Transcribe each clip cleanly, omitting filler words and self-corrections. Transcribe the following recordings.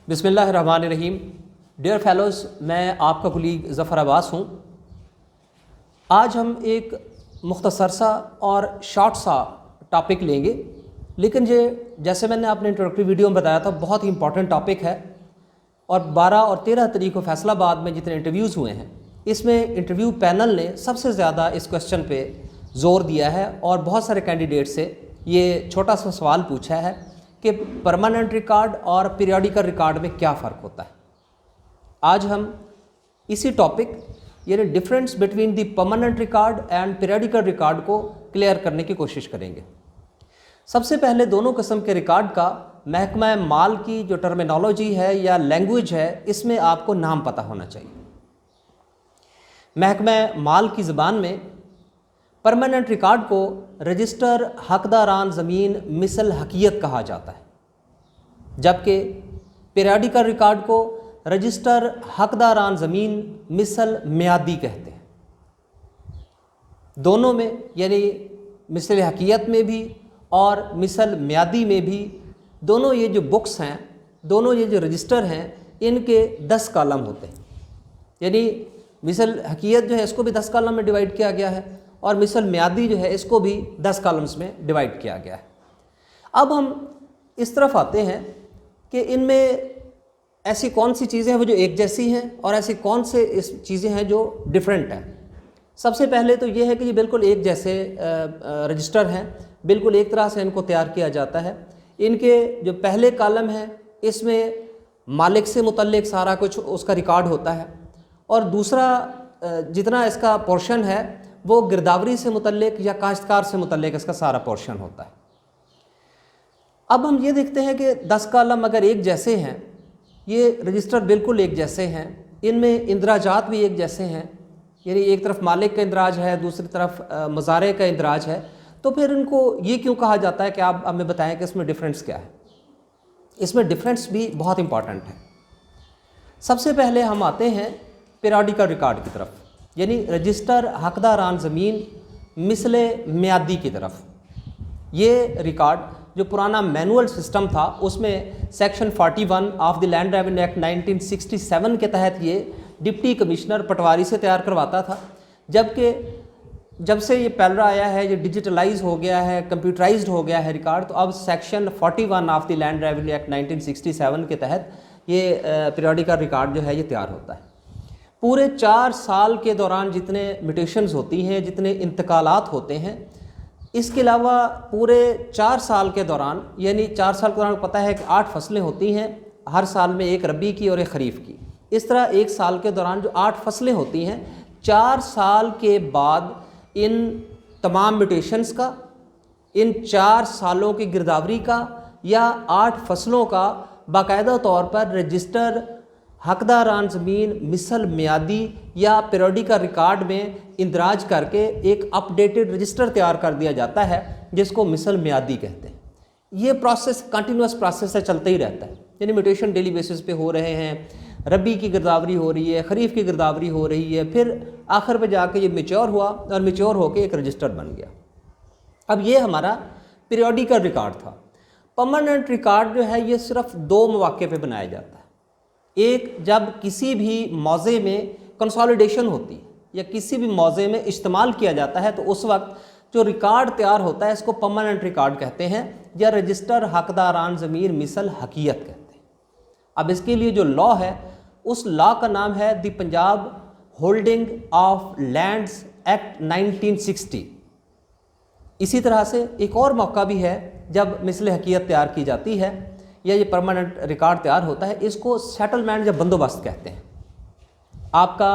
بسم اللہ الرحمن الرحیم. ڈیئر فیلوز، میں آپ کا کلیگ ظفر عباس ہوں. آج ہم ایک مختصر سا اور شارٹ سا ٹاپک لیں گے، لیکن یہ جیسے میں نے اپنے انٹروڈکٹری ویڈیو میں بتایا تھا بہت ہی امپورٹنٹ ٹاپک ہے. اور 12 اور 13 تاریخ کو فیصل آباد میں جتنے انٹرویوز ہوئے ہیں اس میں انٹرویو پینل نے سب سے زیادہ اس کویسچن پہ زور دیا ہے اور بہت سارے کینڈیڈیٹ سے یہ چھوٹا سا سوال پوچھا ہے کہ پرماننٹ ریکارڈ اور پیریوڈیکل ریکارڈ میں کیا فرق ہوتا ہے. آج ہم اسی ٹاپک یعنی difference between the permanent record and periodical record کو کلیئر کرنے کی کوشش کریں گے. سب سے پہلے دونوں قسم کے ریکارڈ کا محکمہ مال کی جو ٹرمینالوجی ہے یا لینگویج ہے اس میں آپ کو نام پتہ ہونا چاہیے. محکمہ مال کی زبان میں پرماننٹ ریکارڈ کو رجسٹر حقداران زمین مثل حقیقت کہا جاتا ہے، جبکہ پیریوڈیکل ریکارڈ کو رجسٹر حقداران زمین مثل میعادی کہتے ہیں. دونوں میں یعنی مثل حقیقت میں بھی اور مثل میعادی میں بھی دونوں یہ جو بکس ہیں، دونوں یہ جو رجسٹر ہیں ان کے 10 کالم ہوتے ہیں. یعنی مثل حقیقت جو ہے اس کو بھی 10 کالم میں ڈیوائیڈ کیا گیا ہے اور مثل میعادی جو ہے اس کو بھی 10 کالمز میں ڈیوائیڈ کیا گیا ہے. اب ہم اس طرف آتے ہیں کہ ان میں ایسی کون سی چیزیں ہیں وہ جو ایک جیسی ہیں اور ایسی کون سے چیزیں ہیں جو ڈیفرنٹ ہیں. سب سے پہلے تو یہ ہے کہ یہ بالکل ایک جیسے رجسٹر ہیں، بالکل ایک طرح سے ان کو تیار کیا جاتا ہے. ان کے جو پہلے کالم ہیں اس میں مالک سے متعلق سارا کچھ اس کا ریکارڈ ہوتا ہے اور دوسرا جتنا اس کا پورشن ہے وہ گرداوری سے متعلق یا کاشتکار سے متعلق اس کا سارا پورشن ہوتا ہے. اب ہم یہ دیکھتے ہیں کہ 10 کالم اگر ایک جیسے ہیں، یہ رجسٹر بالکل ایک جیسے ہیں، ان میں اندراجات بھی ایک جیسے ہیں، یعنی ایک طرف مالک کا اندراج ہے دوسری طرف مزارع کا اندراج ہے، تو پھر ان کو یہ کیوں کہا جاتا ہے کہ آپ ہمیں بتائیں کہ اس میں ڈیفرنس کیا ہے. اس میں ڈیفرنس بھی بہت امپورٹنٹ ہے. سب سے پہلے ہم آتے ہیں پیریوڈیکل ریکارڈ کی طرف، یعنی رجسٹر حقداران زمین مثل میعادی کی طرف. یہ ریکارڈ جو پرانا مینول سسٹم تھا اس میں section 41 of the land revenue act 1967 کے تحت یہ ڈپٹی کمشنر پٹواری سے تیار کرواتا تھا، جبکہ جب سے یہ پیلرا آیا ہے، یہ ڈیجیٹلائز ہو گیا ہے، کمپیوٹرائزڈ ہو گیا ہے ریکارڈ، تو اب section 41 of the land revenue act 1967 کے تحت یہ پیریوڈیکل ریکارڈ جو ہے یہ تیار ہوتا ہے. پورے 4 سال کے دوران جتنے میوٹیشنز ہوتی ہیں، جتنے انتقالات ہوتے ہیں، اس کے علاوہ پورے 4 سال کے دوران یعنی 4 سال کے دوران پتہ ہے کہ 8 فصلیں ہوتی ہیں، ہر سال میں ایک ربی کی اور ایک خریف کی. اس طرح ایک سال کے دوران جو 8 فصلیں ہوتی ہیں، 4 سال کے بعد ان تمام میوٹیشنز کا، ان 4 سالوں کی گرداوری کا یا 8 فصلوں کا باقاعدہ طور پر رجسٹر حقداران زمین مثل میعادی یا پیریوڈیکل ریکارڈ میں اندراج کر کے ایک اپ ڈیٹڈ رجسٹر تیار کر دیا جاتا ہے جس کو مثل میعادی کہتے ہیں. یہ پروسیس کنٹینیوس پروسیس ہے، چلتا ہی رہتا ہے. یعنی میوٹیشن ڈیلی بیسس پہ ہو رہے ہیں، ربی کی گرداوری ہو رہی ہے، خریف کی گرداوری ہو رہی ہے، پھر آخر پہ جا کے یہ میچور ہوا اور میچور ہو کے ایک رجسٹر بن گیا. اب یہ ہمارا پیریوڈیکل ریکارڈ تھا. پرماننٹ ریکارڈ جو ہے یہ صرف 2 مواقع پہ بنایا جاتا ہے. ایک جب کسی بھی موضع میں کنسالیڈیشن ہوتی ہے یا کسی بھی موضع میں استعمال کیا جاتا ہے تو اس وقت جو ریکارڈ تیار ہوتا ہے اس کو پرماننٹ ریکارڈ کہتے ہیں یا رجسٹر حقداران زمین مثل حقیقت کہتے ہیں. اب اس کے لیے جو لا ہے اس لا کا نام ہے the Punjab holding of lands act 1960. اسی طرح سے ایک اور موقع بھی ہے جب مثل حقیقت تیار کی جاتی ہے یا یہ پرماننٹ ریکارڈ تیار ہوتا ہے، اس کو سیٹلمنٹ یا بندوبست کہتے ہیں. آپ کا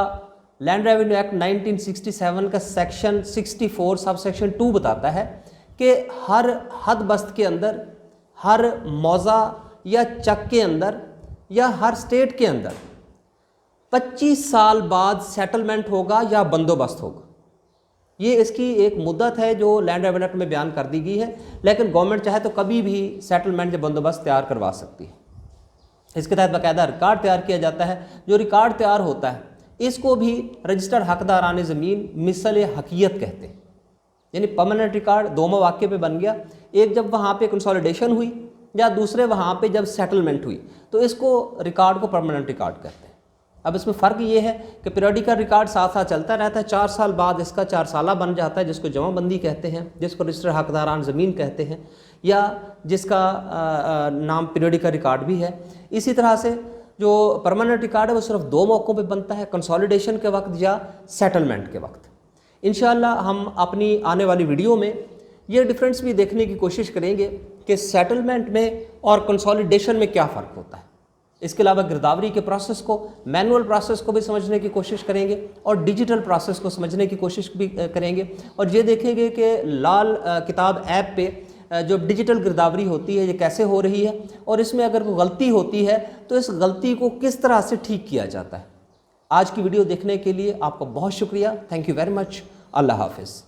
لینڈ ریونیو ایکٹ 1967 کا سیکشن 64 سب سیکشن 2 بتاتا ہے کہ ہر حد بست کے اندر، ہر موضع یا چک کے اندر یا ہر سٹیٹ کے اندر 25 سال بعد سیٹلمنٹ ہوگا یا بندوبست ہوگا. یہ اس کی ایک مدت ہے جو لینڈ ریونیو ایکٹ میں بیان کر دی گئی ہے، لیکن گورنمنٹ چاہے تو کبھی بھی سیٹلمنٹ یا بندوبست تیار کروا سکتی ہے. اس کے تحت باقاعدہ ریکارڈ تیار کیا جاتا ہے. جو ریکارڈ تیار ہوتا ہے اس کو بھی رجسٹر حقداران زمین مثل حقیقت کہتے ہیں. یعنی پرماننٹ ریکارڈ 2 مواقع پہ بن گیا. ایک جب وہاں پہ کنسالیڈیشن ہوئی یا دوسرے وہاں پہ جب سیٹلمنٹ ہوئی تو اس کو ریکارڈ کو پرماننٹ ریکارڈ کہتے ہیں۔ اب اس میں فرق یہ ہے کہ پیریوڈیکل ریکارڈ ساتھ ساتھ چلتا رہتا ہے، 4 سال بعد اس کا 4 سالہ بن جاتا ہے، جس کو جمع بندی کہتے ہیں، جس کو رجسٹر حقداران زمین کہتے ہیں، یا جس کا نام پیریوڈیکل ریکارڈ بھی ہے۔ اسی طرح سے جو پرماننٹ ریکارڈ ہے وہ صرف 2 موقعوں پہ بنتا ہے، کنسالیڈیشن کے وقت یا سیٹلمنٹ کے وقت۔ انشاءاللہ ہم اپنی آنے والی ویڈیو میں یہ ڈفرینس بھی دیکھنے کی کوشش کریں گے کہ سیٹلمنٹ میں اور کنسالیڈیشن میں کیا فرق ہوتا ہے۔ اس کے علاوہ گرداوری کے پروسیس کو، مینول پروسیس کو بھی سمجھنے کی کوشش کریں گے اور ڈیجیٹل پروسیس کو سمجھنے کی کوشش بھی کریں گے، اور یہ دیکھیں گے کہ لال کتاب ایپ پہ جو ڈیجیٹل گرداوری ہوتی ہے یہ کیسے ہو رہی ہے، اور اس میں اگر کوئی غلطی ہوتی ہے تو اس غلطی کو کس طرح سے ٹھیک کیا جاتا ہے۔ آج کی ویڈیو دیکھنے کے لیے آپ کا بہت شکریہ، تھینک یو ویری مچ، اللہ حافظ۔